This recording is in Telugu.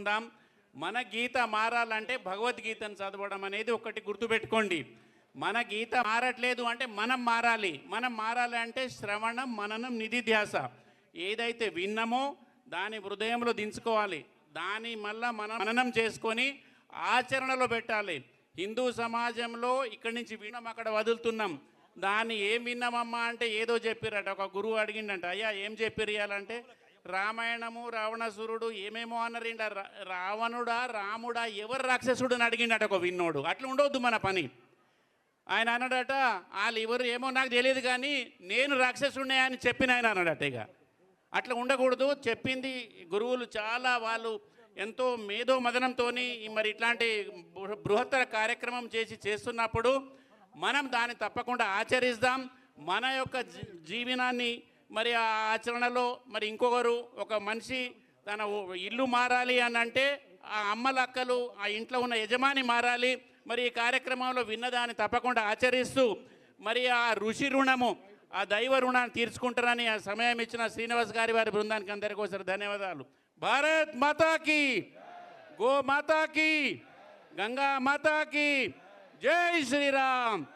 ఉందాం. మన గీత మారాలంటే భగవద్గీతను చదవడం అనేది ఒకటి గుర్తుపెట్టుకోండి. మన గీత మారట్లేదు అంటే మనం మారాలి. మనం మారాలి అంటే శ్రవణం, మననం, నిధిధ్యాస. ఏదైతే విన్నామో దాని హృదయంలో దించుకోవాలి. దాని మళ్ళా మననం చేసుకొని ఆచరణలో పెట్టాలి. హిందూ సమాజంలో ఇక్కడి నుంచి విన్నాం, అక్కడ వదులుతున్నాం. దాన్ని ఏం విన్నామమ్మా అంటే ఏదో చెప్పిరట. ఒక గురువు అడిగిండంట, అయ్యా ఏం చెప్పిరియాలంటే రామాయణము, రావణాసురుడు ఏమేమో అన్నారిండ. రావణుడా రాముడా ఎవరు రాక్షసుడు అని అడిగిండట ఒక విన్నోడు. అట్లా ఉండవద్దు మన పని. ఆయన అన్నాడట, వాళ్ళు ఎవరు ఏమో నాకు తెలియదు కానీ నేను రాక్షసుడినే అని చెప్పిన ఆయన అన్నాడట. ఇక అట్లా ఉండకూడదు. చెప్పింది గురువులు చాలా వాళ్ళు ఎంతో మేధో మదనంతో మరి ఇట్లాంటి బృహత్తర కార్యక్రమం చేస్తున్నప్పుడు మనం దాన్ని తప్పకుండా ఆచరిద్దాం. మన యొక్క జీవనాన్ని మరి ఆ ఆచరణలో మరి ఇంకొకరు ఒక మనిషి తన ఇల్లు మారాలి అని అంటే ఆ అమ్మలక్కలు ఆ ఇంట్లో ఉన్న యజమాని మారాలి. మరి ఈ కార్యక్రమంలో విన్నదాన్ని తప్పకుండా ఆచరిస్తూ మరి ఆ ఋషి రుణము, ఆ దైవ రుణాన్ని తీర్చుకుంటారని ఆ సమయం ఇచ్చిన శ్రీనివాస్ గారి వారి బృందానికి అందరికీ ఒకసారి ధన్యవాదాలు. భారత్ మాతాకి, గో మాతాకి, గంగా మాతాకి, జై శ్రీరామ్.